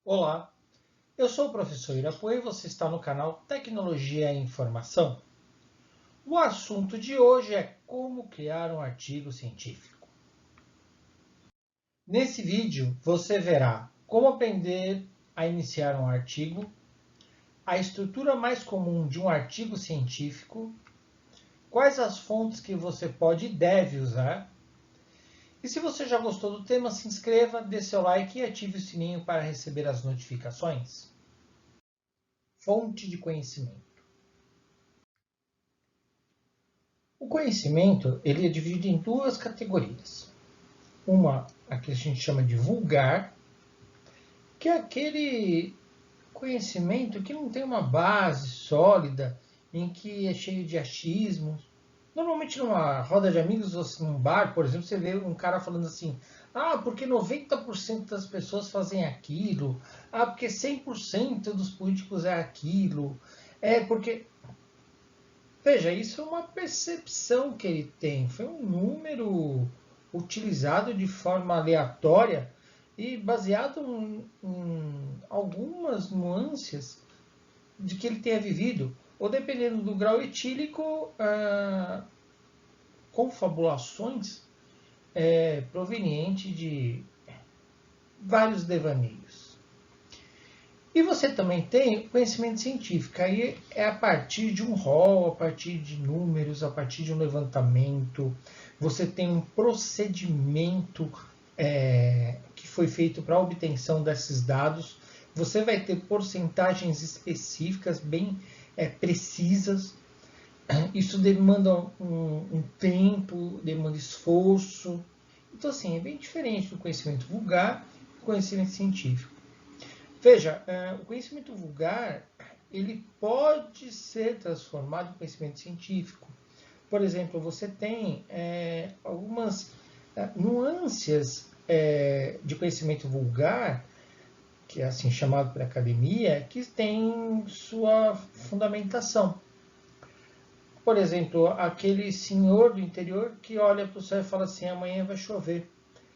Olá, eu sou o professor Irapuã e você está no canal Tecnologia e Informação. O assunto de hoje é como criar um artigo científico. Nesse vídeo você verá como aprender a iniciar um artigo, a estrutura mais comum de um artigo científico, quais as fontes que você pode e deve usar. E se você já gostou do tema, se inscreva, dê seu like e ative o sininho para receber as notificações. Fonte de conhecimento. O conhecimento ele é dividido em duas categorias. Uma, a que a gente chama de vulgar, que é aquele conhecimento que não tem uma base sólida, em que é cheio de achismos. Normalmente numa roda de amigos, ou num bar, por exemplo, você vê um cara falando assim: ah, porque 90% das pessoas fazem aquilo, ah, porque 100% dos políticos é aquilo, é porque veja, isso é uma percepção que ele tem. Foi um número utilizado de forma aleatória e baseado em algumas nuances de que ele tenha vivido. Ou dependendo do grau etílico, confabulações provenientes de vários devaneios. E você também tem conhecimento científico. Aí é a partir de um rol, a partir de números, a partir de um levantamento. Você tem um procedimento que foi feito para a obtenção desses dados. Você vai ter porcentagens específicas bem precisas. Isso demanda um tempo, demanda esforço. Então, assim, é bem diferente do conhecimento vulgar e do conhecimento científico. Veja, o conhecimento vulgar ele pode ser transformado em conhecimento científico. Por exemplo, você tem algumas nuances de conhecimento vulgar, que é assim chamado pela academia, que tem sua fundamentação. Por exemplo, aquele senhor do interior que olha para o céu e fala assim: amanhã vai chover.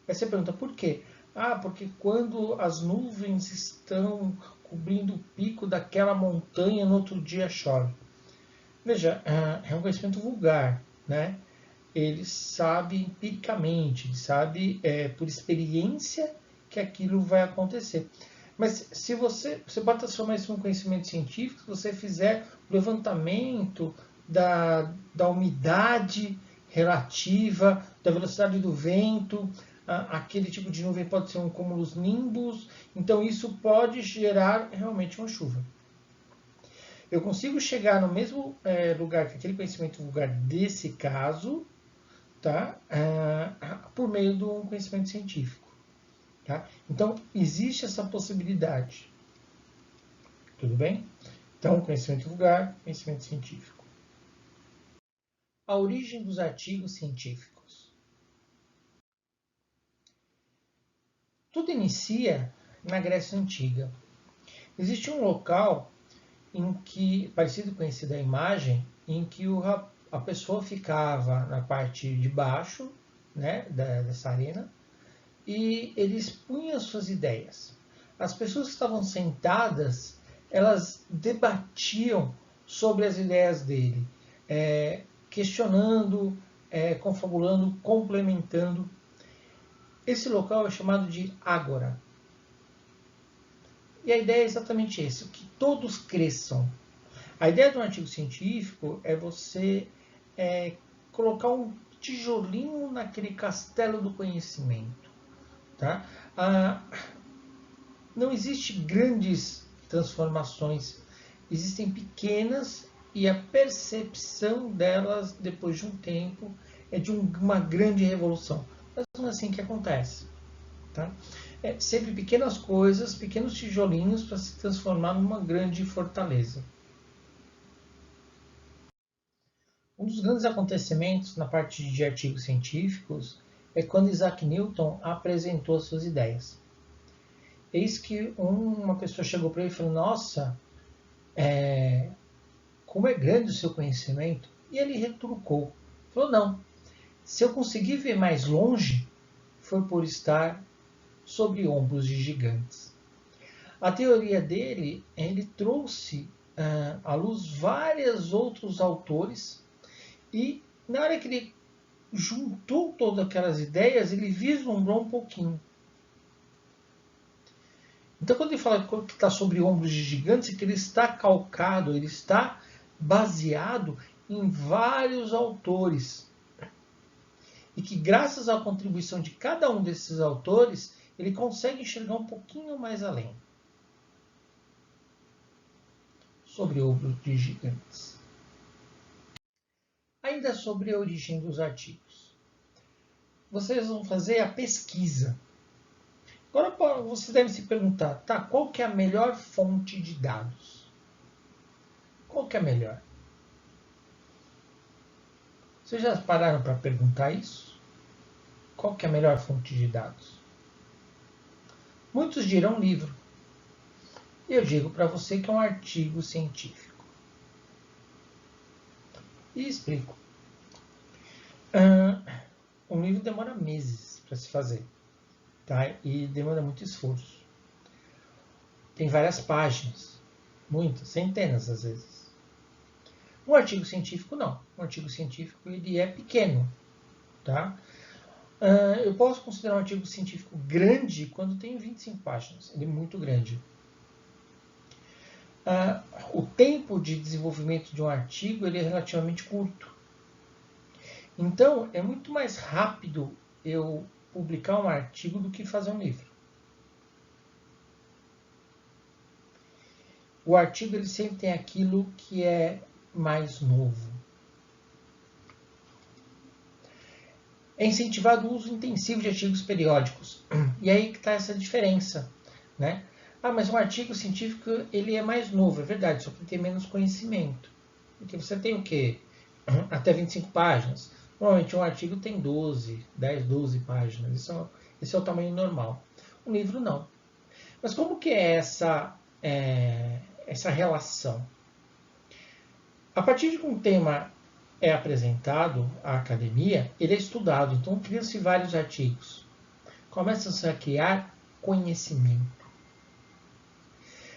Aí você pergunta por quê? Ah, porque quando as nuvens estão cobrindo o pico daquela montanha, no outro dia chove. Veja, é um conhecimento vulgar, né? Ele sabe empiricamente, ele sabe por experiência que aquilo vai acontecer. Mas se você pode transformar isso em um conhecimento científico, se você fizer o levantamento da umidade relativa, da velocidade do vento, aquele tipo de nuvem pode ser um cúmulos nimbus, então isso pode gerar realmente uma chuva. Eu consigo chegar no mesmo lugar que aquele conhecimento vulgar desse caso, tá? Por meio de um conhecimento científico. Tá? Então, existe essa possibilidade. Tudo bem? Então, conhecimento vulgar, conhecimento científico. A origem dos artigos científicos. Tudo inicia na Grécia Antiga. Existe um local em que, parecido com esse da imagem, em que a pessoa ficava na parte de baixo, né, dessa arena, e ele expunha suas ideias. As pessoas que estavam sentadas, elas debatiam sobre as ideias dele, questionando, confabulando, complementando. Esse local é chamado de ágora. E a ideia é exatamente essa, que todos cresçam. A ideia de um artigo científico é você colocar um tijolinho naquele castelo do conhecimento. Tá? Não existem grandes transformações, existem pequenas e a percepção delas depois de um tempo é de uma grande revolução. Mas não é assim que acontece. Tá? É sempre pequenas coisas, pequenos tijolinhos para se transformar numa grande fortaleza. Um dos grandes acontecimentos na parte de artigos científicos é quando Isaac Newton apresentou suas ideias. Eis que uma pessoa chegou para ele e falou: Nossa, como é grande o seu conhecimento. E ele retrucou. Falou: Não, se eu conseguir ver mais longe, foi por estar sobre ombros de gigantes. A teoria dele, ele trouxe à luz vários outros autores e na hora que ele juntou todas aquelas ideias, ele vislumbrou um pouquinho. Então, quando ele fala que está sobre ombros de gigantes, é que ele está calcado, ele está baseado em vários autores. E que, graças à contribuição de cada um desses autores, ele consegue enxergar um pouquinho mais além. Sobre ombros de gigantes. Ainda sobre a origem dos artigos. Vocês vão fazer a pesquisa. Agora você deve se perguntar, tá, qual que é a melhor fonte de dados? Qual que é a melhor? Vocês já pararam para perguntar isso? Qual que é a melhor fonte de dados? Muitos dirão livro. Eu digo para você que é um artigo científico. E explico. Um livro demora meses para se fazer. Tá? E demanda muito esforço. Tem várias páginas, muitas, centenas às vezes. Um artigo científico não. Um artigo científico ele é pequeno, tá? Eu posso considerar um artigo científico grande quando tem 25 páginas. Ele é muito grande. O tempo de desenvolvimento de um artigo ele é relativamente curto. Então, é muito mais rápido eu publicar um artigo do que fazer um livro. O artigo ele sempre tem aquilo que é mais novo. É incentivado o uso intensivo de artigos periódicos. E aí que está essa diferença, né? Mas um artigo científico ele é mais novo, é verdade, só que tem menos conhecimento. Porque você tem o quê? Até 25 páginas. Normalmente um artigo tem 10, 12 páginas. Esse é o tamanho normal. Um livro não. Mas como que é essa relação? A partir de que um tema é apresentado à academia, ele é estudado. Então criam-se vários artigos. Começa-se a criar conhecimento.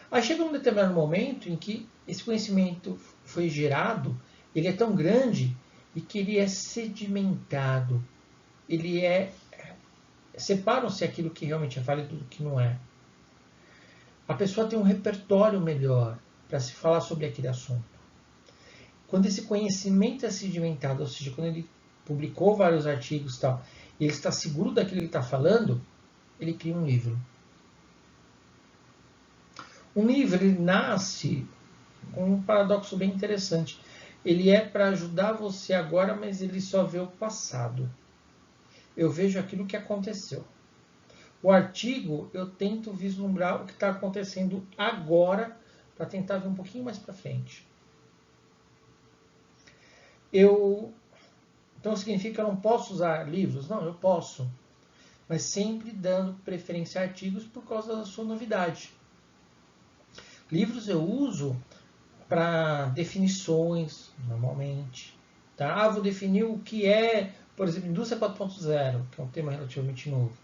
Aí chega um determinado momento em que esse conhecimento foi gerado, ele é tão grande e que ele é sedimentado. Separam-se aquilo que realmente é válido do que não é. A pessoa tem um repertório melhor para se falar sobre aquele assunto. Quando esse conhecimento é sedimentado, ou seja, quando ele publicou vários artigos e tal, e ele está seguro daquilo que ele está falando, ele cria um livro. Um livro ele nasce com um paradoxo bem interessante. Ele é para ajudar você agora, mas ele só vê o passado. Eu vejo aquilo que aconteceu. O artigo, eu tento vislumbrar o que está acontecendo agora para tentar ver um pouquinho mais para frente. Então significa que eu não posso usar livros? Não, eu posso. Mas sempre dando preferência a artigos por causa da sua novidade. Livros eu uso para definições, normalmente. Tá? Vou definir o que é, por exemplo, indústria 4.0, que é um tema relativamente novo.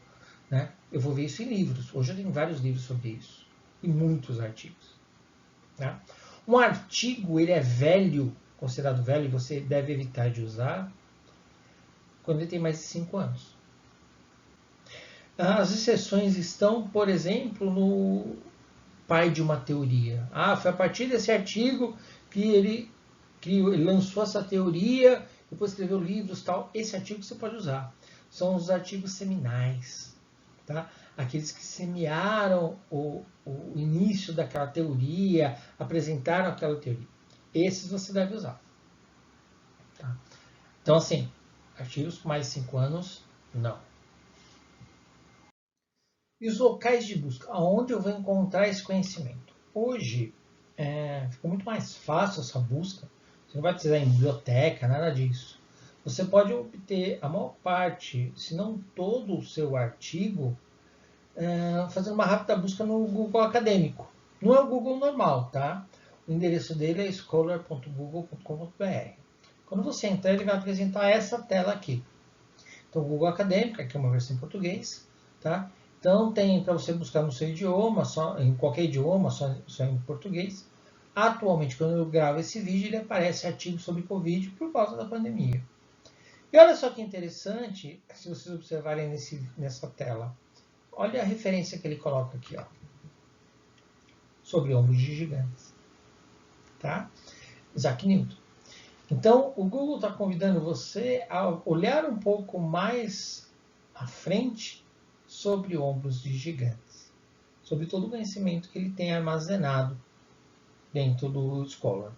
Né? Eu vou ver isso em livros. Hoje eu tenho vários livros sobre isso. E muitos artigos. Tá? Um artigo, ele é velho, considerado velho, e você deve evitar de usar quando ele tem mais de 5 anos. As exceções estão, por exemplo, no pai de uma teoria. Foi a partir desse artigo que ele lançou essa teoria, depois escreveu livros e tal. Esse artigo você pode usar. São os artigos seminais. Tá? Aqueles que semearam o início daquela teoria, apresentaram aquela teoria. Esses você deve usar. Tá? Então, assim, artigos com mais de 5 anos, não. E os locais de busca? Aonde eu vou encontrar esse conhecimento? Hoje, ficou muito mais fácil essa busca. Você não vai precisar ir em biblioteca, nada disso. Você pode obter a maior parte, se não todo o seu artigo, fazendo uma rápida busca no Google Acadêmico. Não é o Google normal, tá? O endereço dele é scholar.google.com.br. Quando você entrar, ele vai apresentar essa tela aqui. Então, o Google Acadêmico, aqui é uma versão em português, tá? Então tem para você buscar no seu idioma, em qualquer idioma, só em português. Atualmente, quando eu gravo esse vídeo, ele aparece artigo sobre Covid por causa da pandemia. E olha só que interessante, se vocês observarem nessa tela. Olha a referência que ele coloca aqui, ó, sobre ombros de gigantes. Tá? Isaac Newton. Então, o Google está convidando você a olhar um pouco mais à frente sobre ombros de gigantes, sobre todo o conhecimento que ele tem armazenado dentro do Scholar.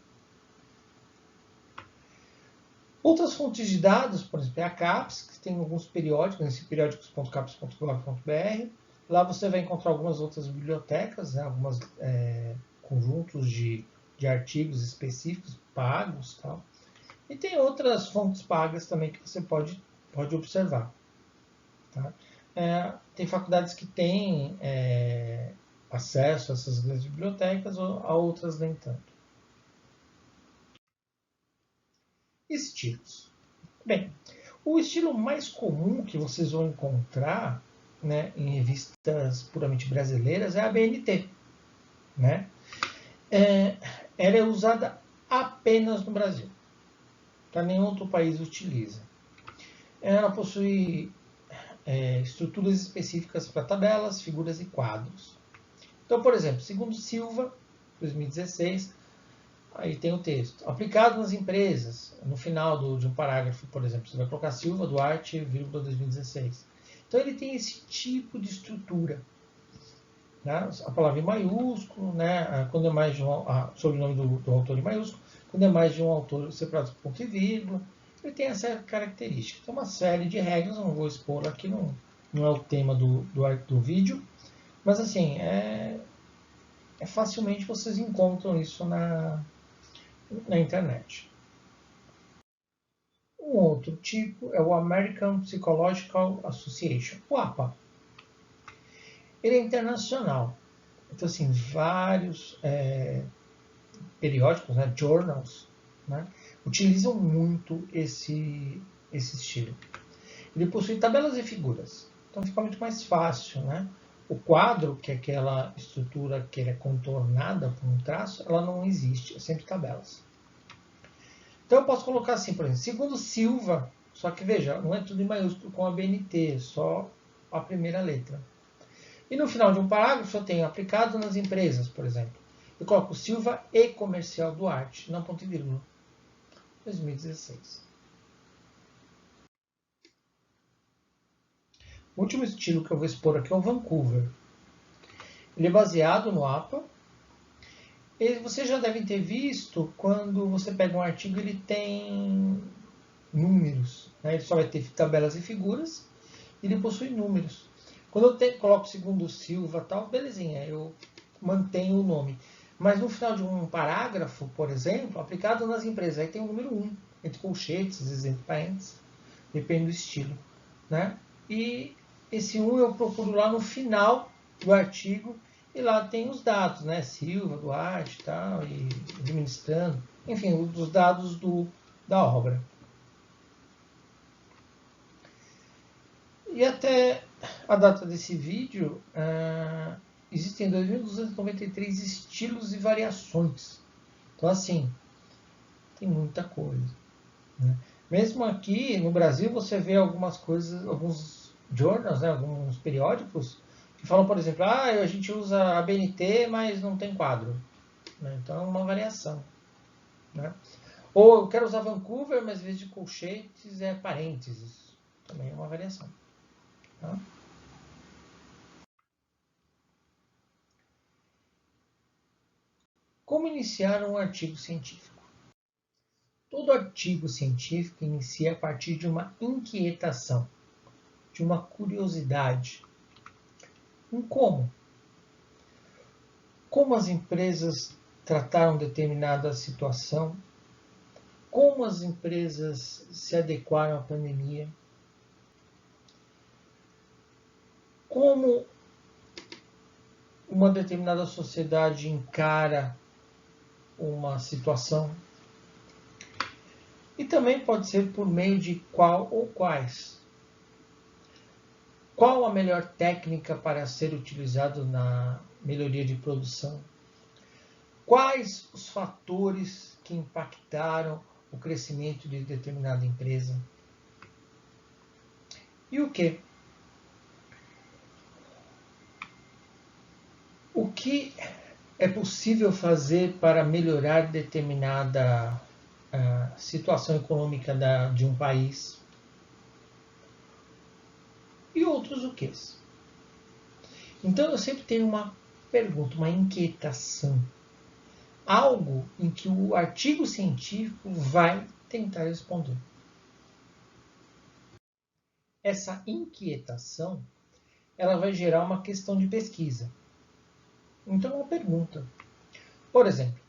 Outras fontes de dados, por exemplo, é a CAPES, que tem alguns periódicos, nesse periódicos.capes.gov.br. Lá você vai encontrar algumas outras bibliotecas, né, alguns conjuntos de artigos específicos pagos, tal. E tem outras fontes pagas também que você pode observar. Tá? Tem faculdades que têm acesso a essas grandes bibliotecas, a outras nem tanto. Estilos. Bem, o estilo mais comum que vocês vão encontrar, né, em revistas puramente brasileiras é a BNT. Né? Ela é usada apenas no Brasil. Tá? Nenhum outro país utiliza. Ela possui estruturas específicas para tabelas, figuras e quadros. Então, por exemplo, segundo Silva, 2016, aí tem o texto. Aplicado nas empresas, no final de um parágrafo, por exemplo, você vai colocar Silva, Duarte, 2016. Então, ele tem esse tipo de estrutura. Né? A palavra em maiúsculo, né? Quando é mais de sobrenome do autor em maiúsculo, quando é mais de um autor separado por ponto e vírgula. Ele tem essa característica. Tem uma série de regras, não vou expor aqui, não é o tema do vídeo, mas assim, facilmente vocês encontram isso na internet. Um outro tipo é o American Psychological Association, o APA. Ele é internacional. Então, assim, vários periódicos, né, journals, né, utilizam muito esse estilo. Ele possui tabelas e figuras, então fica muito mais fácil, né? O quadro, que é aquela estrutura que é contornada por um traço, ela não existe, é sempre tabelas. Então eu posso colocar assim, por exemplo, segundo Silva, só que veja, não é tudo em maiúsculo com a BNT, só a primeira letra. E no final de um parágrafo eu tenho aplicado nas empresas, por exemplo. Eu coloco Silva e Comercial Duarte, não ponto e vírgula. 2016. O último estilo que eu vou expor aqui é o Vancouver. Ele é baseado no APA. Vocês já devem ter visto, quando você pega um artigo, ele tem números. Né? Ele só vai ter tabelas e figuras, e ele possui números. Quando eu coloco segundo Silva, tal, belezinha, eu mantenho o nome. Mas no final de um parágrafo, por exemplo, aplicado nas empresas, aí tem o número 1, entre colchetes, entre parênteses, depende do estilo. Né? E esse 1 eu procuro lá no final do artigo, e lá tem os dados, né? Silva, Duarte, tal, e administrando, enfim, os dados da obra. E até a data desse vídeo, existem 2.293 estilos e variações. Então, assim, tem muita coisa. Né? Mesmo aqui no Brasil, você vê algumas coisas, alguns journals, né, alguns periódicos, que falam, por exemplo, a gente usa a BNT, mas não tem quadro. Né? Então é uma variação. Né? Ou eu quero usar Vancouver, mas em vez de colchetes é parênteses. Também é uma variação. Tá? Como iniciar um artigo científico? Todo artigo científico inicia a partir de uma inquietação, de uma curiosidade. Como? Como as empresas trataram determinada situação? Como as empresas se adequaram à pandemia? Como uma determinada sociedade encara uma situação? E também pode ser por meio de qual ou quais. Qual a melhor técnica para ser utilizado na melhoria de produção? Quais os fatores que impactaram o crescimento de determinada empresa? E o que? O que é possível fazer para melhorar determinada situação econômica de um país? E outros o que? Então eu sempre tenho uma pergunta, uma inquietação. Algo em que o artigo científico vai tentar responder. Essa inquietação, ela vai gerar uma questão de pesquisa. Então, uma pergunta. Por exemplo,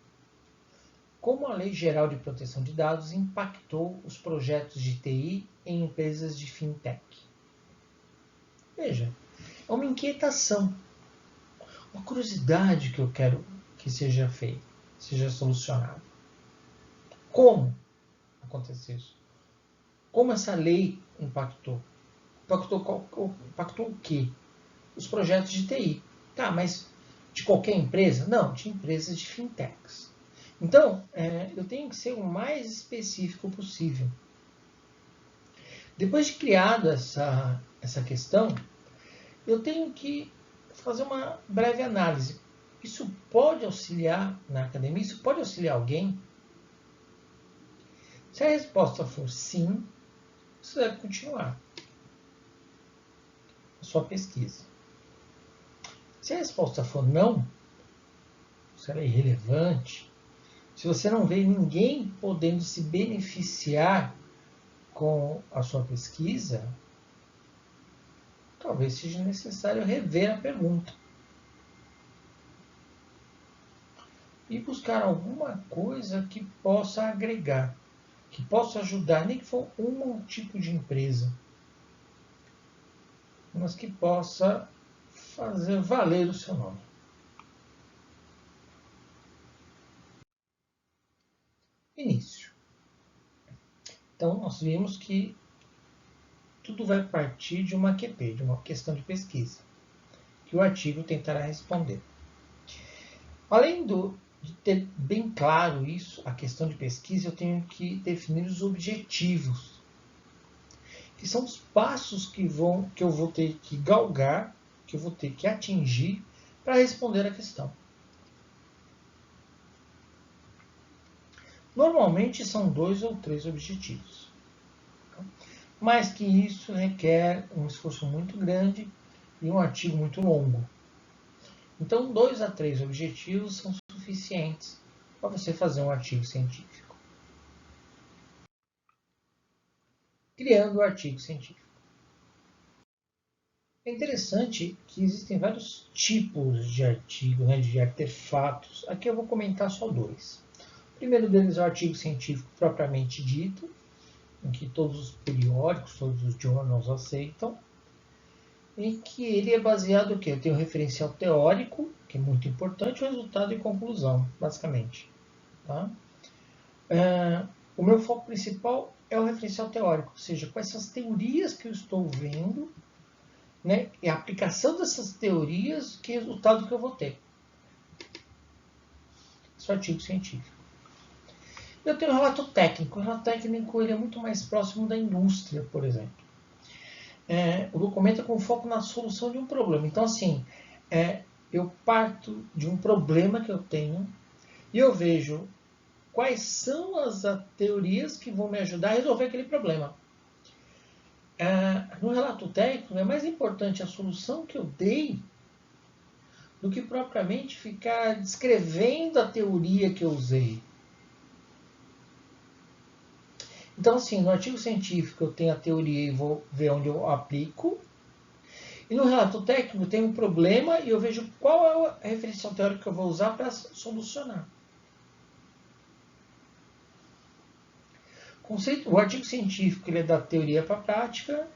como a Lei Geral de Proteção de Dados impactou os projetos de TI em empresas de fintech? Veja, é uma inquietação, uma curiosidade que eu quero que seja feita, seja solucionada. Como aconteceu isso? Como essa lei impactou? Impactou o quê? Os projetos de TI. Tá, mas de qualquer empresa? Não, de empresas de fintechs. Então, eu tenho que ser o mais específico possível. Depois de criada essa questão, eu tenho que fazer uma breve análise. Isso pode auxiliar na academia? Isso pode auxiliar alguém? Se a resposta for sim, você deve continuar a sua pesquisa. Se a resposta for não, se ela é irrelevante, se você não vê ninguém podendo se beneficiar com a sua pesquisa, talvez seja necessário rever a pergunta e buscar alguma coisa que possa agregar, que possa ajudar, nem que for um tipo de empresa, mas que possa fazer valer o seu nome. Início. Então, nós vimos que tudo vai partir de uma QP, de uma questão de pesquisa, que o artigo tentará responder. Além de ter bem claro isso, a questão de pesquisa, eu tenho que definir os objetivos, que são os passos que eu vou ter que galgar, que eu vou ter que atingir para responder a questão. Normalmente são 2 ou 3 objetivos, mas que isso requer um esforço muito grande e um artigo muito longo. Então, 2 a 3 objetivos são suficientes para você fazer um artigo científico. Criando o artigo científico. É interessante que existem vários tipos de artigo, de artefatos. Aqui eu vou comentar só 2. O primeiro deles é o artigo científico propriamente dito, em que todos os periódicos, todos os journals aceitam, em que ele é baseado no quê? Eu tenho um referencial teórico, que é muito importante, o resultado e conclusão, basicamente. Tá? O meu foco principal é o referencial teórico, ou seja, quais são as teorias que eu estou vendo, e a aplicação dessas teorias, que resultado que eu vou ter. Esse é o artigo científico. Eu tenho o relato técnico. O relato técnico ele é muito mais próximo da indústria, por exemplo. O documento é com foco na solução de um problema. Então, assim, eu parto de um problema que eu tenho e eu vejo quais são as teorias que vão me ajudar a resolver aquele problema. No relato técnico, é mais importante a solução que eu dei do que propriamente ficar descrevendo a teoria que eu usei. Então, assim, no artigo científico eu tenho a teoria e vou ver onde eu aplico. E no relato técnico tem um problema e eu vejo qual é a referencial teórica que eu vou usar para solucionar. O artigo científico ele é da teoria para a prática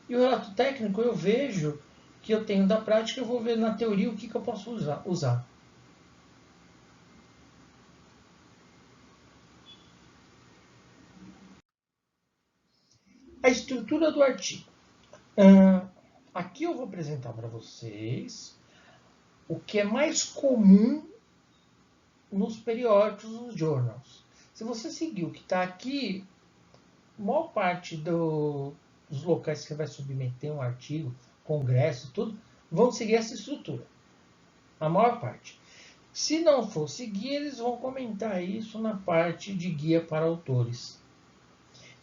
e o relato técnico eu vejo que eu tenho da prática, eu vou ver na teoria o que eu posso usar. A estrutura do artigo. Aqui eu vou apresentar para vocês o que é mais comum nos periódicos, nos journals. Se você seguir o que está aqui, a maior parte dos locais que você vai submeter um artigo, congresso, tudo, vão seguir essa estrutura. A maior parte. Se não for seguir, eles vão comentar isso na parte de guia para autores.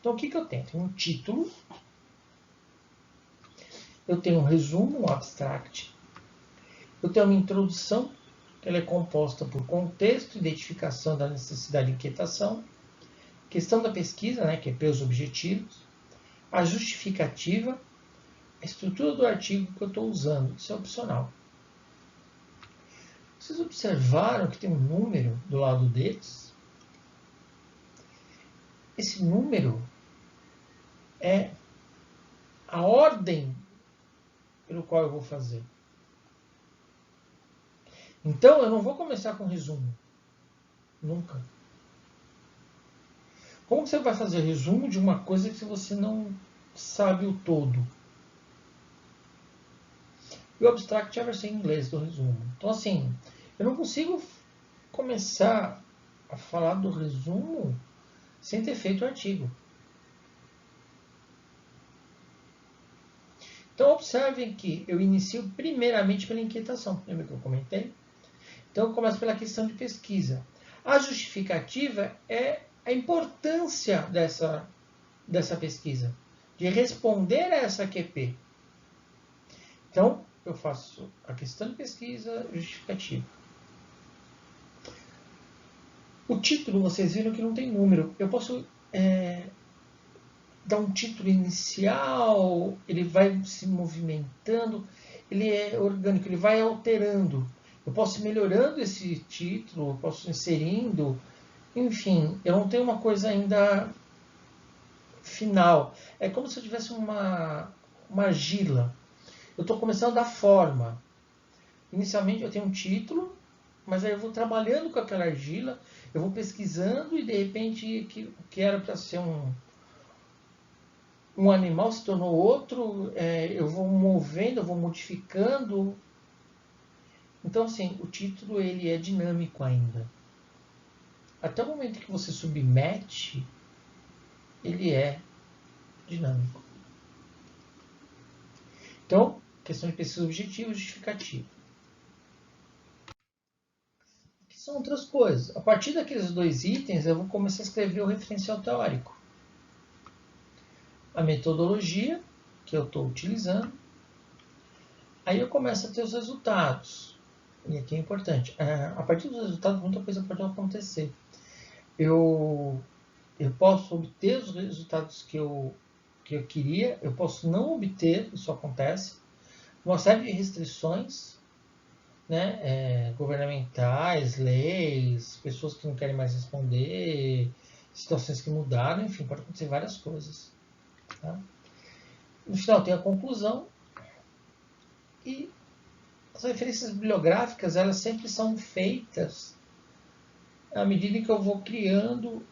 Então, o que eu tenho? Tenho um título, eu tenho um resumo, um abstract, eu tenho uma introdução, que ela é composta por contexto, identificação da necessidade de inquietação, questão da pesquisa, né, que é pelos objetivos, a justificativa, a estrutura do artigo que eu estou usando, isso é opcional. Vocês observaram que tem um número do lado deles? Esse número é a ordem pelo qual eu vou fazer. Então, eu não vou começar com resumo. Nunca. Como você vai fazer resumo de uma coisa que você não sabe o todo? E o abstract é a versão em inglês do resumo. Então, assim, eu não consigo começar a falar do resumo sem ter feito o artigo. Então, observem que eu inicio primeiramente pela inquietação. Lembra que eu comentei? Então, eu começo pela questão de pesquisa. A justificativa é a importância dessa pesquisa, de responder a essa QP. Então, eu faço a questão de pesquisa justificativa. O título, vocês viram que não tem número. Eu posso dar um título inicial, ele vai se movimentando, ele é orgânico, ele vai alterando. Eu posso ir melhorando esse título, eu posso ir inserindo, enfim, eu não tenho uma coisa ainda final. É como se eu tivesse uma argila. Eu estou começando a dar forma. Inicialmente eu tenho um título, mas aí eu vou trabalhando com aquela argila, eu vou pesquisando e de repente o que era para ser um animal se tornou outro, eu vou movendo, eu vou modificando. Então, assim, o título ele é dinâmico ainda. Até o momento que você submete, ele é dinâmico. Então, questão de pesquisa objetiva e justificativa. Que são outras coisas. A partir daqueles dois itens, eu vou começar a escrever o referencial teórico. A metodologia que eu estou utilizando. Aí eu começo a ter os resultados. E aqui é importante. A partir dos resultados, muita coisa pode acontecer. Eu posso obter os resultados que eu queria, eu posso não obter, isso acontece. Uma série de restrições, né, governamentais, leis, pessoas que não querem mais responder, situações que mudaram, enfim, pode acontecer várias coisas. Tá? No final tem a conclusão e as referências bibliográficas, elas sempre são feitas à medida que eu vou criando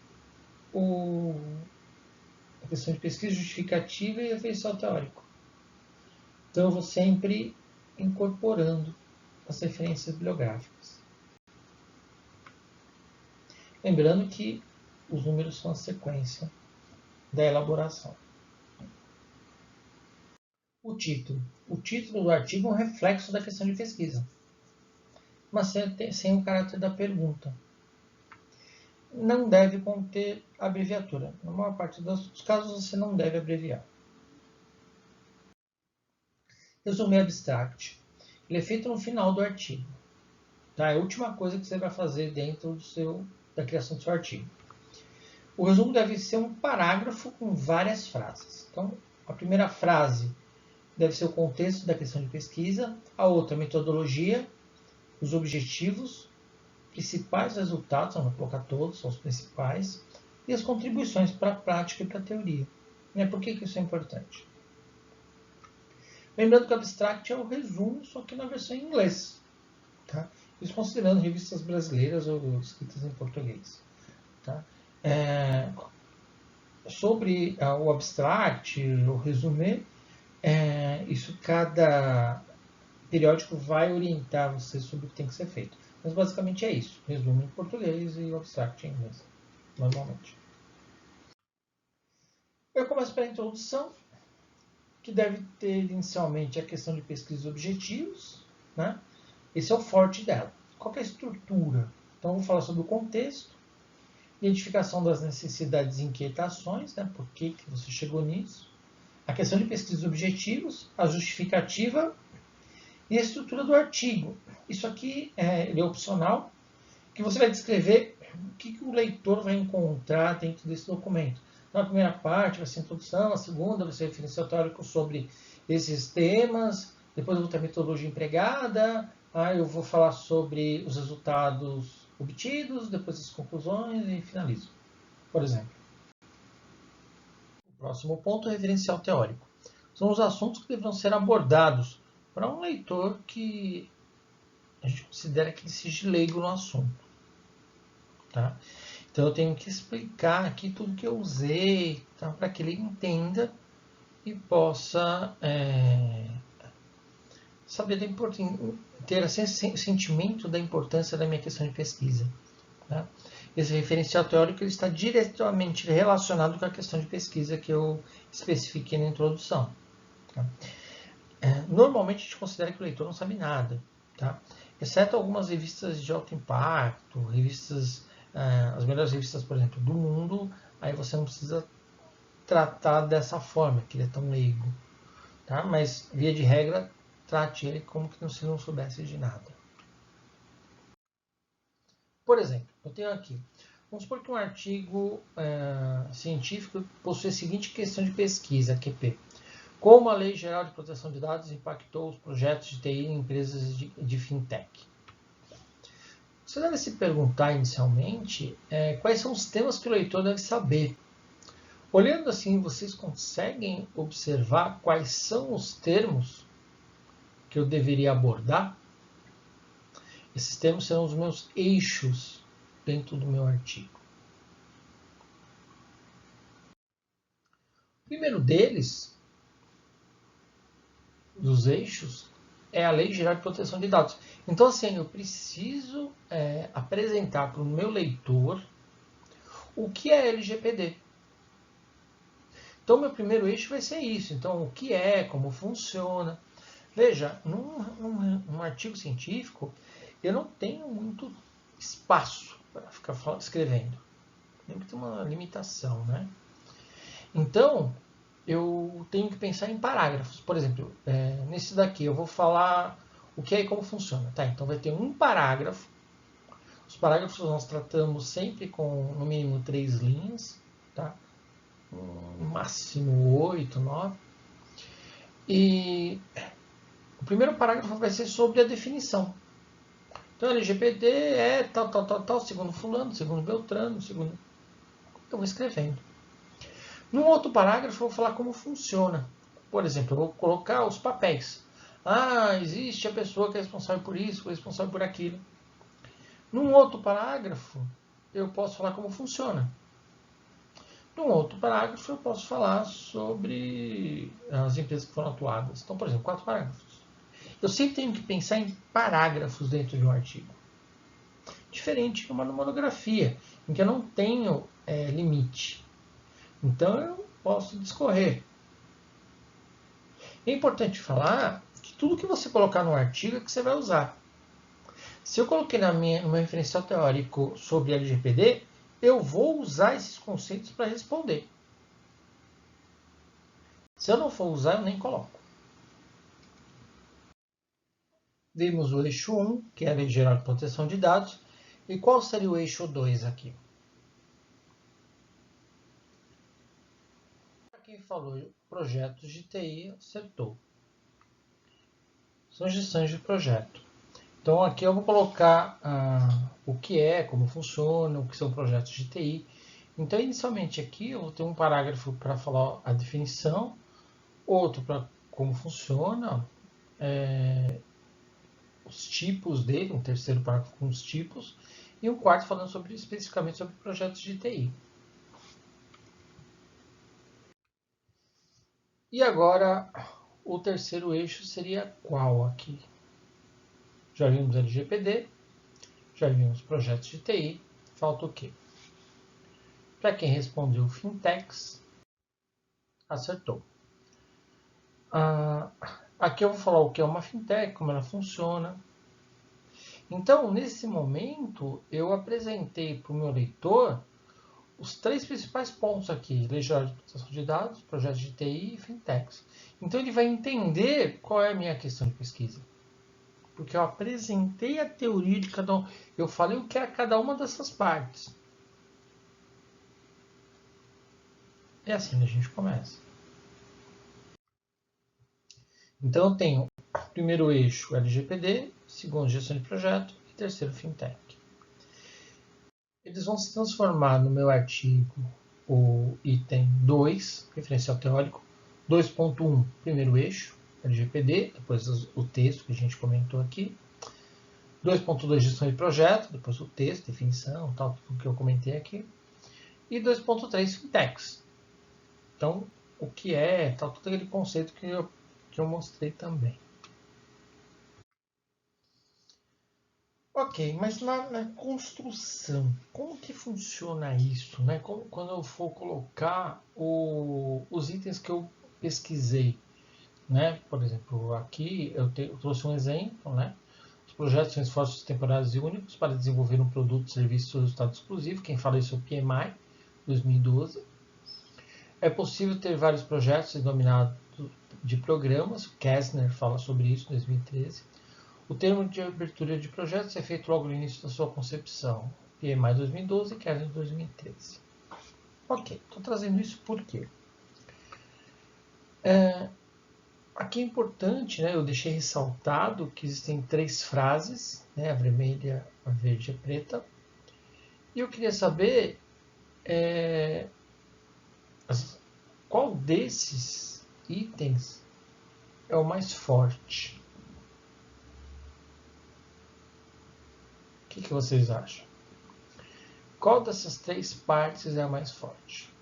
a questão de pesquisa justificativa e referencial teórico. Então eu vou sempre incorporando as referências bibliográficas. Lembrando que os números são a sequência da elaboração. O título. O título do artigo é um reflexo da questão de pesquisa, mas sem o caráter da pergunta. Não deve conter abreviatura. Na maior parte dos casos, você não deve abreviar. Resumo abstract. Ele é feito no final do artigo. Tá? É a última coisa que você vai fazer dentro da criação do seu artigo. O resumo deve ser um parágrafo com várias frases. Então, a primeira frase deve ser o contexto da questão de pesquisa, a outra, a metodologia, os objetivos, principais resultados, não vou colocar todos, são os principais, e as contribuições para a prática e para a teoria. Por que isso é importante? Lembrando que o abstract é o resumo, só que na versão em inglês. Tá? Isso considerando revistas brasileiras ou escritas em português. Tá? Sobre o abstract, o resumé, isso cada periódico vai orientar você sobre o que tem que ser feito. Mas basicamente é isso. Resumo em português e o abstract em inglês, normalmente. Eu começo pela introdução, que deve ter inicialmente a questão de pesquisa e objetivos, né? Esse é o forte dela. Qual é a estrutura? Então, eu vou falar sobre o contexto, identificação das necessidades e inquietações, né? Por que você chegou nisso? A questão de pesquisa e objetivos, a justificativa e a estrutura do artigo. Isso aqui ele é opcional, que você vai descrever o que o leitor vai encontrar dentro desse documento. Então, a primeira parte vai ser a introdução, a segunda vai ser referencial teórico sobre esses temas, depois eu vou ter a metodologia empregada, aí eu vou falar sobre os resultados obtidos, depois as conclusões e finalizo, por exemplo. O próximo ponto é o referencial teórico. São os assuntos que deverão ser abordados para um leitor que a gente considera que ele seja leigo no assunto. Tá? Então eu tenho que explicar aqui tudo que eu usei, tá? Para que ele entenda e possa saber da importância, ter esse sentimento da importância da minha questão de pesquisa. Tá? Esse referencial teórico ele está diretamente relacionado com a questão de pesquisa que eu especifiquei na introdução. Tá? Normalmente a gente considera que o leitor não sabe nada, tá? Exceto algumas revistas de alto impacto, revistas, as melhores revistas, por exemplo, do mundo, aí você não precisa tratar dessa forma, que ele é tão leigo. Tá? Mas, via de regra, trate ele como se não soubesse de nada. Por exemplo, eu tenho aqui, vamos supor que um artigo científico possui a seguinte questão de pesquisa, QP. Como a Lei Geral de Proteção de Dados impactou os projetos de TI em empresas de fintech? Você deve se perguntar inicialmente quais são os temas que o leitor deve saber. Olhando assim, vocês conseguem observar quais são os termos que eu deveria abordar? Esses termos serão os meus eixos dentro do meu artigo. O primeiro deles, dos eixos, é a Lei Geral de Proteção de Dados. Então, assim, eu preciso apresentar para o meu leitor o que é LGPD. Então, meu primeiro eixo vai ser isso. Então, o que é, como funciona. Veja, num artigo científico, eu não tenho muito espaço para ficar escrevendo. Tem que ter uma limitação, né? Então, eu tenho que pensar em parágrafos. Por exemplo, nesse daqui eu vou falar o que é e como funciona. Tá, então vai ter um parágrafo. Os parágrafos nós tratamos sempre com no mínimo 3 linhas, tá? No máximo 8, 9. E o primeiro parágrafo vai ser sobre a definição. Então, LGPD é tal, tal, tal, tal, segundo fulano, segundo Beltrano, segundo... Eu vou escrevendo. Num outro parágrafo, eu vou falar como funciona. Por exemplo, eu vou colocar os papéis. Ah, existe a pessoa que é responsável por isso, responsável por aquilo. Num outro parágrafo, eu posso falar como funciona. Num outro parágrafo, eu posso falar sobre as empresas que foram atuadas. Então, por exemplo, 4 parágrafos. Eu sempre tenho que pensar em parágrafos dentro de um artigo. Diferente de uma monografia, em que eu não tenho limite. Então, eu posso discorrer. É importante falar que tudo que você colocar no artigo é que você vai usar. Se eu coloquei no meu referencial teórico sobre LGPD, eu vou usar esses conceitos para responder. Se eu não for usar, eu nem coloco. Vimos o eixo 1, que é a Lei Geral de Proteção de Dados. E qual seria o eixo 2 aqui? Para quem falou projetos de TI, acertou. São gestões de projeto. Então aqui eu vou colocar o que é, como funciona, o que são projetos de TI. Então inicialmente aqui eu vou ter um parágrafo para falar a definição, outro para como funciona, os tipos dele, um terceiro parágrafo com os tipos, e um quarto falando especificamente sobre projetos de TI. E agora o terceiro eixo seria qual aqui? Já vimos LGPD, já vimos projetos de TI, falta o quê? Para quem respondeu fintechs, acertou. Aqui eu vou falar o que é uma fintech, como ela funciona. Então, nesse momento, eu apresentei para o meu leitor os três principais pontos aqui: legislação de proteção de dados, projetos de TI e fintechs. Então, ele vai entender qual é a minha questão de pesquisa. Porque eu apresentei a teoria de cada um. Eu falei o que era cada uma dessas partes. É assim que a gente começa. Então, eu tenho primeiro eixo LGPD, segundo gestão de projeto e terceiro fintech. Eles vão se transformar no meu artigo o item 2, referencial teórico, 2.1, primeiro eixo, LGPD, depois o texto que a gente comentou aqui, 2.2, gestão de projeto, depois o texto, definição, tal, tudo que eu comentei aqui, e 2.3, fintechs. Então, o que é, tal, todo aquele conceito que eu mostrei também. Ok, mas na construção, como que funciona isso, né? Quando eu for colocar os itens que eu pesquisei, né? Por exemplo, aqui eu trouxe um exemplo, né? Os projetos são esforços temporários e únicos para desenvolver um produto, serviço ou resultado exclusivo. Quem fala isso é o PMI, 2012. É possível ter vários projetos denominados de programas. O Kessner fala sobre isso, 2013. O termo de abertura de projetos é feito logo no início da sua concepção. PMI 2012 e Kessler 2013. Ok, estou trazendo isso por quê? Aqui é importante, né, eu deixei ressaltado que existem três frases, né, a vermelha, a verde e a preta. E eu queria saber qual desses itens é o mais forte. O que vocês acham? Qual dessas três partes é a mais forte?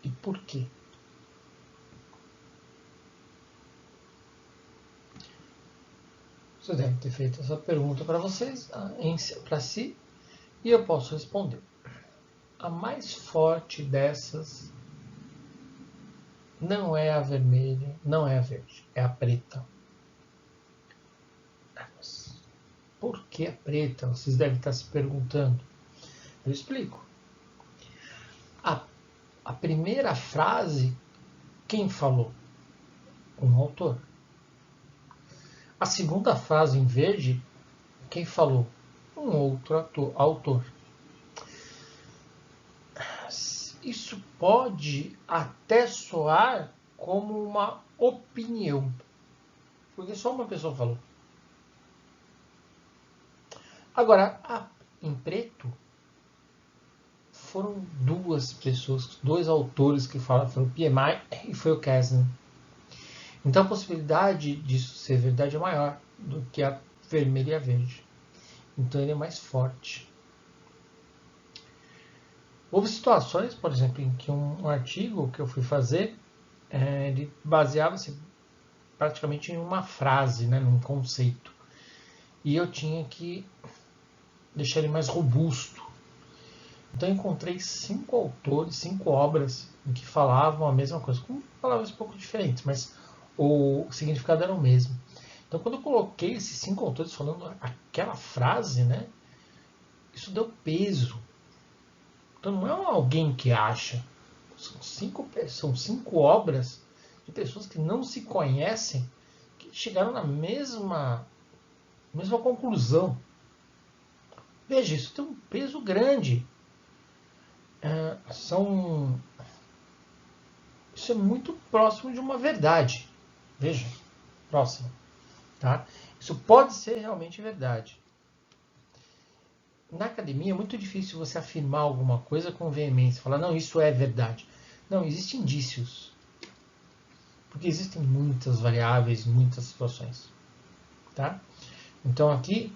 E por quê? Vocês devem ter feito essa pergunta para vocês, para si, e eu posso responder. A mais forte dessas não é a vermelha, não é a verde, é a preta. Por que a preta? Vocês devem estar se perguntando. Eu explico. A primeira frase, quem falou? Um autor. A segunda frase em verde, quem falou? Um outro autor. Isso pode até soar como uma opinião, porque só uma pessoa falou. Agora, em preto, foram duas pessoas, dois autores que falaram, foi o PMI e foi o Kessler. Então a possibilidade disso ser verdade é maior do que a vermelha e a verde. Então ele é mais forte. Houve situações, por exemplo, em que um artigo que eu fui fazer, ele baseava-se praticamente em uma frase, né, num conceito. E eu tinha que deixar ele mais robusto. Então eu encontrei 5 autores, 5 obras em que falavam a mesma coisa, com palavras um pouco diferentes, mas o significado era o mesmo. Então quando eu coloquei esses 5 autores falando aquela frase, né, isso deu peso. Então não é alguém que acha. São cinco obras de pessoas que não se conhecem que chegaram na mesma conclusão. Veja, isso tem um peso grande. Isso é muito próximo de uma verdade. Veja, próximo. Tá? Isso pode ser realmente verdade. Na academia é muito difícil você afirmar alguma coisa com veemência, falar, não, isso é verdade. Não, existem indícios. Porque existem muitas variáveis, muitas situações. Tá? Então aqui,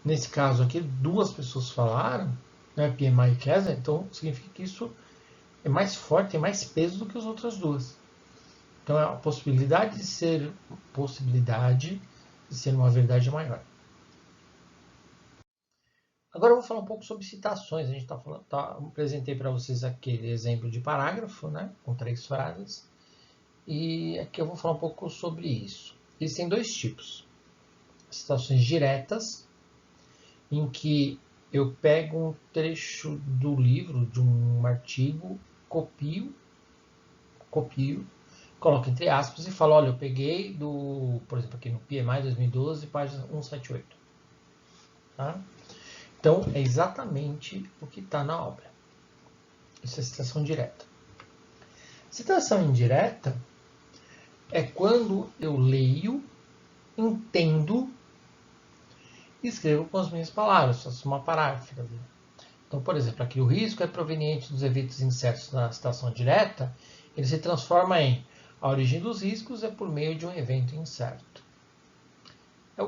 nesse caso aqui, duas pessoas falaram, né, PMI e Kessler, então significa que isso é mais forte, tem mais peso do que as outras duas. Então a possibilidade de ser uma verdade maior. Agora eu vou falar um pouco sobre citações. A gente apresentei para vocês aquele exemplo de parágrafo, né, com 3 frases. E aqui eu vou falar um pouco sobre isso. Existem 2 tipos. Citações diretas, em que eu pego um trecho do livro, de um artigo, copio, coloco entre aspas e falo, olha, eu peguei por exemplo, aqui no PMI 2012, página 178. Tá? Então, é exatamente o que está na obra. Isso é citação direta. Citação indireta é quando eu leio, entendo e escrevo com as minhas palavras, faço uma paráfrase. Então, por exemplo, aqui o risco é proveniente dos eventos incertos na citação direta, ele se transforma em a origem dos riscos é por meio de um evento incerto. É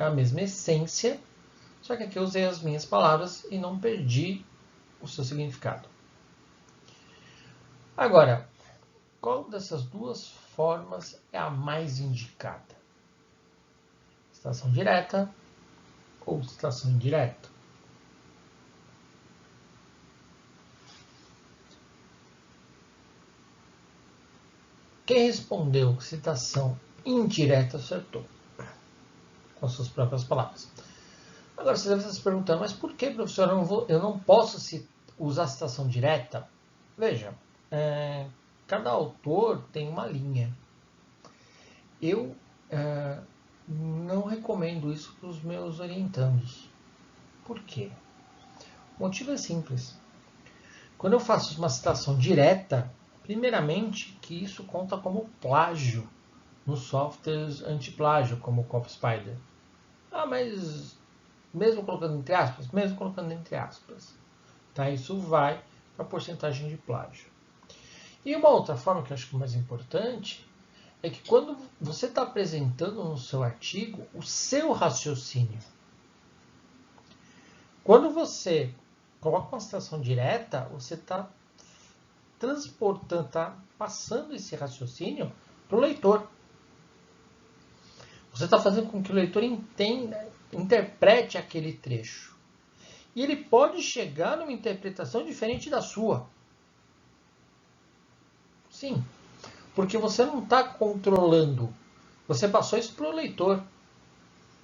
a mesma essência, só que aqui eu usei as minhas palavras e não perdi o seu significado. Agora, qual dessas 2 formas é a mais indicada? Citação direta ou citação indireta? Quem respondeu citação indireta acertou, com suas próprias palavras. Agora você deve estar se perguntando, mas por que, professor, eu não posso usar citação direta? Veja, cada autor tem uma linha. Eu não recomendo isso para os meus orientandos. Por quê? O motivo é simples. Quando eu faço uma citação direta, primeiramente que isso conta como plágio nos softwares anti-plágio, como o CopySpider. Mas mesmo colocando entre aspas? Mesmo colocando entre aspas. Tá? Isso vai para a porcentagem de plágio. E uma outra forma que eu acho que é mais importante é que quando você está apresentando no seu artigo o seu raciocínio. Quando você coloca uma citação direta, você está transportando, está passando esse raciocínio para o leitor. Você está fazendo com que o leitor entenda, interprete aquele trecho. E ele pode chegar numa interpretação diferente da sua. Sim, porque você não está controlando. Você passou isso para o leitor.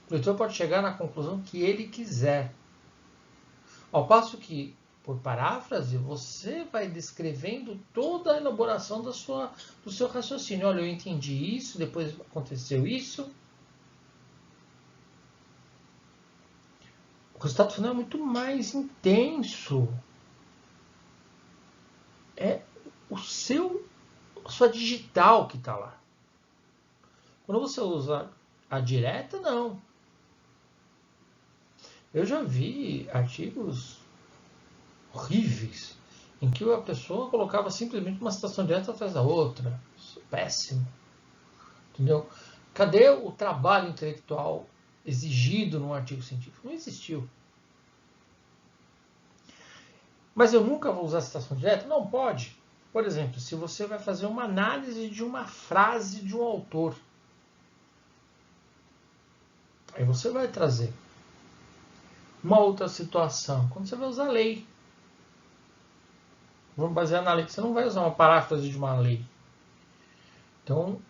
O leitor pode chegar na conclusão que ele quiser. Ao passo que, por paráfrase, você vai descrevendo toda a elaboração do seu raciocínio. Olha, eu entendi isso, depois aconteceu isso. O resultado final é muito mais intenso. É a sua digital que está lá. Quando você usa a direta, não. Eu já vi artigos horríveis em que a pessoa colocava simplesmente uma citação direta atrás da outra. Isso é péssimo. Entendeu? Cadê o trabalho intelectual exigido num artigo científico? Não existiu. Mas eu nunca vou usar citação direta? Não pode. Por exemplo, se você vai fazer uma análise de uma frase de um autor, aí você vai trazer uma outra situação. Quando você vai usar lei, vamos basear na lei. Você não vai usar uma paráfrase de uma lei. Então,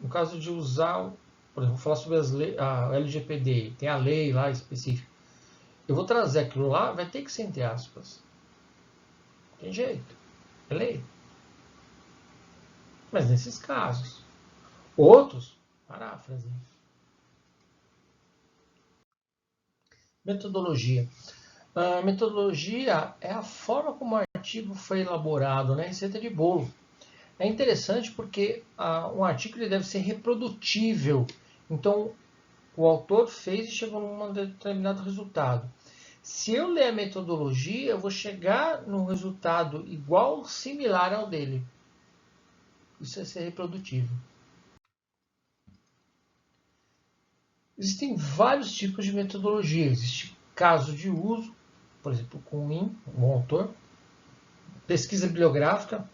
no caso de usar, por exemplo, vou falar sobre a LGPD, tem a lei lá específica. Eu vou trazer aquilo lá, vai ter que ser entre aspas. Tem jeito. É lei. Mas nesses casos. Outros, paráfrase. Metodologia. A metodologia é a forma como o artigo foi elaborado, né? Receita de bolo. É interessante porque um artigo ele deve ser reprodutível. Então, o autor fez e chegou num determinado resultado. Se eu ler a metodologia, eu vou chegar num resultado igual ou similar ao dele. Isso é ser reprodutível. Existem vários tipos de metodologia. Existe caso de uso, por exemplo, com um autor. pesquisa bibliográfica,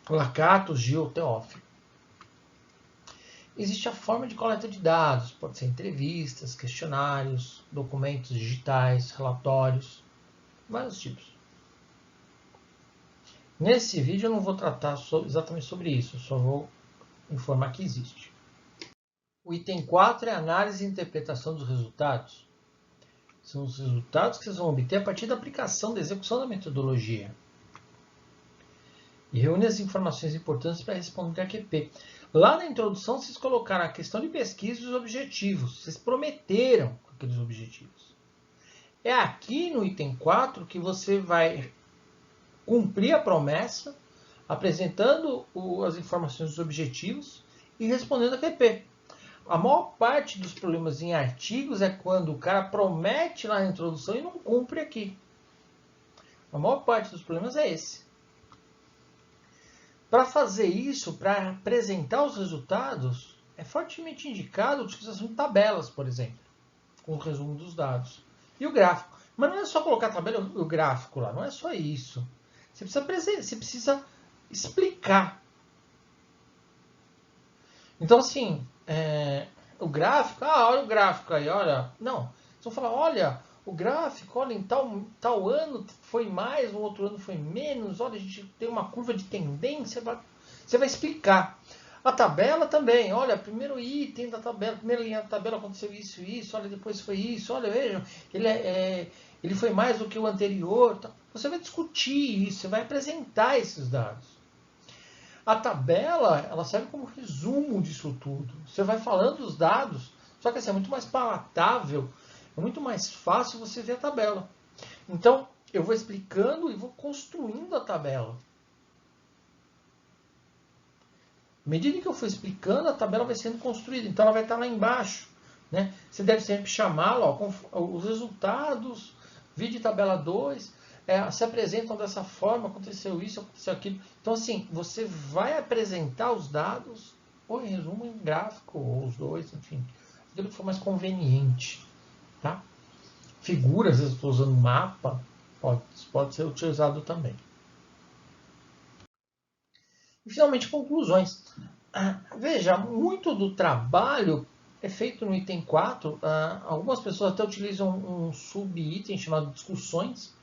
Lacato, Gil, Teófilo. Existe a forma de coleta de dados, pode ser entrevistas, questionários, documentos digitais, relatórios, vários tipos. Nesse vídeo eu não vou tratar exatamente sobre isso, eu só vou informar que existe. O item 4 é análise e interpretação dos resultados. São os resultados que vocês vão obter a partir da aplicação, da execução da metodologia. E reúne as informações importantes para responder a QP. Lá na introdução, vocês colocaram a questão de pesquisa e os objetivos. Vocês prometeram aqueles objetivos. É aqui no item 4 que você vai cumprir a promessa, apresentando as informações dos objetivos e respondendo a QP. A maior parte dos problemas em artigos é quando o cara promete lá na introdução e não cumpre aqui. A maior parte dos problemas é esse. Para fazer isso, para apresentar os resultados, é fortemente indicado a utilização de tabelas, por exemplo, com o resumo dos dados. E o gráfico. Mas não é só colocar a tabela e o gráfico lá, não é só isso. Você precisa explicar. Então, assim, o gráfico, olha o gráfico aí, olha. Não, vocês vão falar, olha, o gráfico, olha, em tal ano foi mais, no outro ano foi menos, olha, a gente tem uma curva de tendência, você vai explicar. A tabela também, olha, primeiro item da tabela, primeira linha da tabela aconteceu isso e isso, olha, depois foi isso, olha, vejam, ele foi mais do que o anterior. Você vai discutir isso, você vai apresentar esses dados. A tabela, ela serve como resumo disso tudo. Você vai falando os dados, só que assim, é muito mais palatável, é muito mais fácil você ver a tabela. Então, eu vou explicando e vou construindo a tabela. À medida que eu for explicando, a tabela vai sendo construída. Então, ela vai estar lá embaixo. Né? Você deve sempre chamá-la, os resultados, vídeo tabela 2, se apresentam dessa forma, aconteceu isso, aconteceu aquilo. Então, assim, você vai apresentar os dados, ou em resumo, em gráfico, ou os dois, enfim, aquilo que for mais conveniente. Tá? Figuras, às vezes estou usando mapa, pode ser utilizado também. E, finalmente, conclusões. Veja, muito do trabalho é feito no item 4. Algumas pessoas até utilizam um sub-item chamado discussões,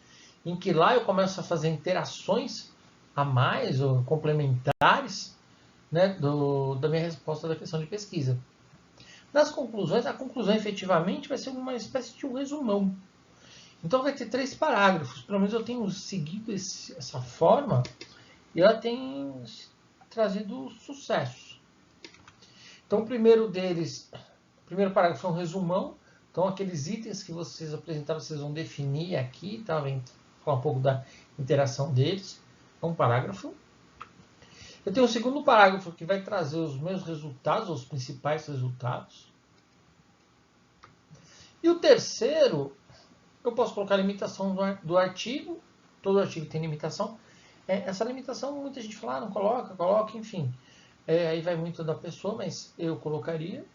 em que lá eu começo a fazer interações a mais ou complementares, né, da minha resposta da questão de pesquisa. Nas conclusões, a conclusão efetivamente vai ser uma espécie de um resumão. Então vai ter 3 parágrafos. Pelo menos eu tenho seguido essa forma e ela tem trazido sucesso. Então o primeiro deles, o primeiro parágrafo é um resumão. Então aqueles itens que vocês apresentaram, vocês vão definir aqui, tá? Vem falar um pouco da interação deles. É um parágrafo. Eu tenho o segundo parágrafo que vai trazer os meus resultados, os principais resultados. E o terceiro, eu posso colocar a limitação do artigo. Todo artigo tem limitação. Essa limitação, muita gente fala, não coloca, enfim. Aí vai muito da pessoa, mas eu colocaria.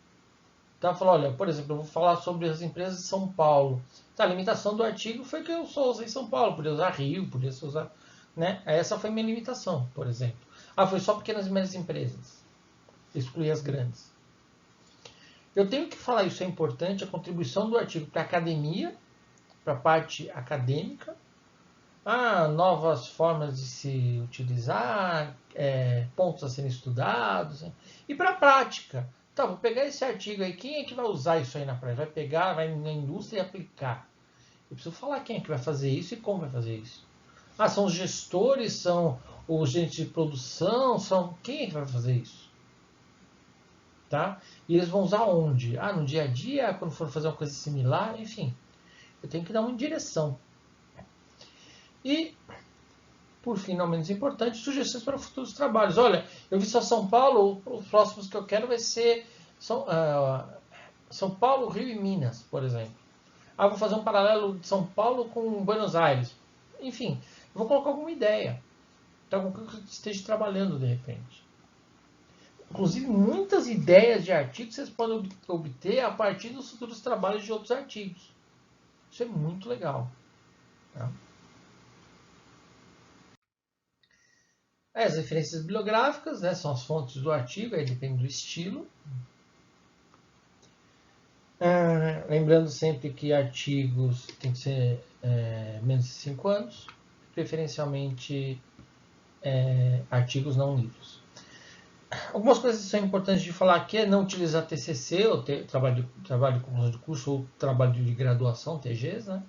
Tá? Falar, olha, por exemplo, eu vou falar sobre as empresas de São Paulo. Tá, a limitação do artigo foi que eu só usei São Paulo, podia usar Rio, podia usar... Né? Essa foi minha limitação, por exemplo. Foi só pequenas e médias empresas. Excluir as grandes. Eu tenho que falar, isso é importante, a contribuição do artigo para a academia, para a parte acadêmica, novas formas de se utilizar, pontos a serem estudados, e para a prática. Tá, vou pegar esse artigo aí, quem é que vai usar isso aí na prática? Vai pegar, vai na indústria e aplicar. Eu preciso falar quem é que vai fazer isso e como vai fazer isso. São os gestores, são os gerentes de produção, quem é que vai fazer isso? Tá? E eles vão usar onde? No dia a dia, quando for fazer uma coisa similar, enfim. Eu tenho que dar uma direção. E, por fim, não menos importante, sugestões para futuros trabalhos. Olha, eu vi só São Paulo, os próximos que eu quero vai ser São Paulo, Rio e Minas, por exemplo. Vou fazer um paralelo de São Paulo com Buenos Aires. Enfim, eu vou colocar alguma ideia. Então, com que eu esteja trabalhando de repente. Inclusive, muitas ideias de artigos vocês podem obter a partir dos futuros trabalhos de outros artigos. Isso é muito legal. Tá? As referências bibliográficas, né, são as fontes do artigo, aí depende do estilo. Lembrando sempre que artigos tem que ser menos de 5 anos, preferencialmente artigos, não livros. Algumas coisas que são importantes de falar aqui é não utilizar TCC, ou trabalho de conclusão de curso, ou trabalho de graduação, TGs, né?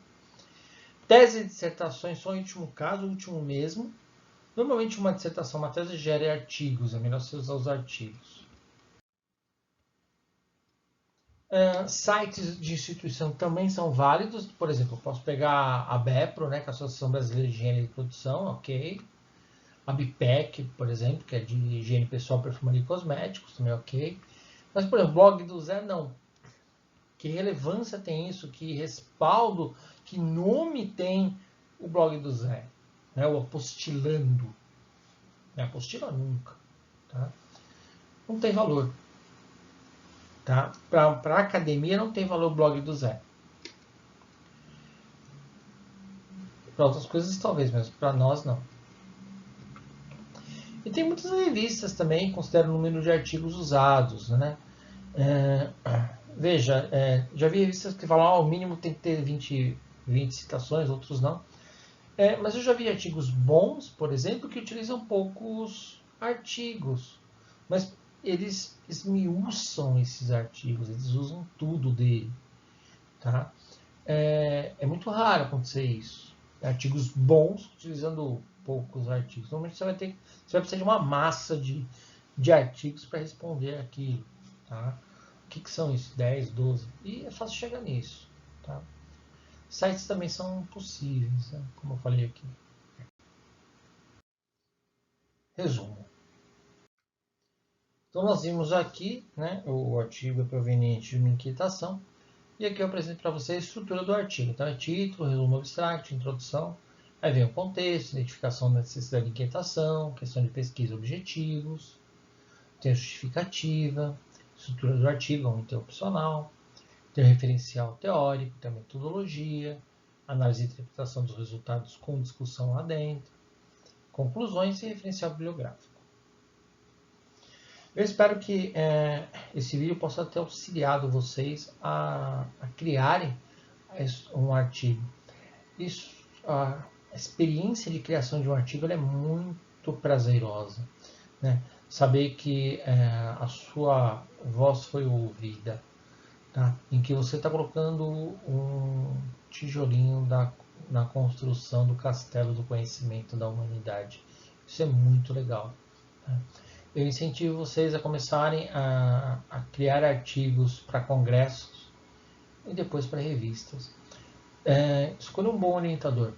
Tese e dissertações só em último caso, último mesmo. Normalmente uma dissertação, uma tese gera artigos, é melhor você usar os artigos. Sites de instituição também são válidos, por exemplo, eu posso pegar a BEPRO, né, que é a Associação Brasileira de Higiene e Produção, ok. A BIPEC, por exemplo, que é de higiene pessoal, perfumaria e cosméticos, também ok. Mas, por exemplo, o blog do Zé, não. Que relevância tem isso? Que respaldo, que nome tem o blog do Zé? Né? O apostilando. Não apostila nunca. Tá? Não tem valor. Tá? Para a academia não tem valor o blog do Zé. Para outras coisas talvez, mas para nós não. E tem muitas revistas também que consideram o número de artigos usados. Né? Veja, já vi revistas que falam que o mínimo tem que ter 20 citações, outros não. Mas eu já vi artigos bons, por exemplo, que utilizam poucos artigos. Mas eles esmiuçam esses artigos, eles usam tudo dele. Tá? É muito raro acontecer isso. Artigos bons utilizando poucos artigos. Normalmente você vai precisar de uma massa de artigos para responder aquilo. Tá? O que são isso? 10, 12? E é fácil chegar nisso. Tá? Sites também são possíveis, né? Como eu falei aqui. Resumo. Então nós vimos aqui, né, o artigo é proveniente de uma inquietação. E aqui eu apresento para você a estrutura do artigo. Então é título, resumo abstract, introdução. Aí vem o contexto, identificação da necessidade de inquietação, questão de pesquisa, objetivos, tem a justificativa, estrutura do artigo, um item opcional, tem o referencial teórico, tem a metodologia, análise e interpretação dos resultados com discussão lá dentro, conclusões e referencial bibliográfico. Eu espero que esse vídeo possa ter auxiliado vocês a criarem um artigo. A experiência de criação de um artigo é muito prazerosa. Né? Saber que a sua voz foi ouvida, tá? Em que você está colocando um tijolinho na construção do castelo do conhecimento da humanidade. Isso é muito legal. Tá? Eu incentivo vocês a começarem a criar artigos para congressos e depois para revistas. Escolha um bom orientador.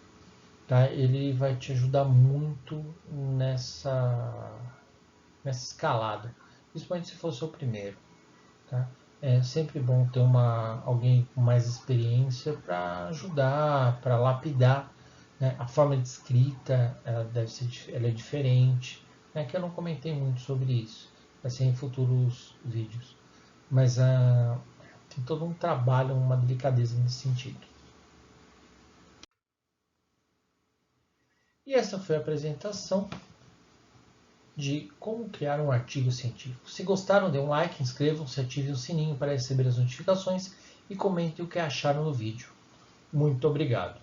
Tá? Ele vai te ajudar muito nessa escalada, principalmente se for o seu primeiro. Tá? É sempre bom ter alguém com mais experiência para ajudar, para lapidar. Né? A forma de escrita ela é diferente. Que eu não comentei muito sobre isso, vai ser em futuros vídeos. Mas tem todo um trabalho, uma delicadeza nesse sentido. E essa foi a apresentação de como criar um artigo científico. Se gostaram, dê um like, inscrevam-se, ativem o sininho para receber as notificações e comentem o que acharam no vídeo. Muito obrigado.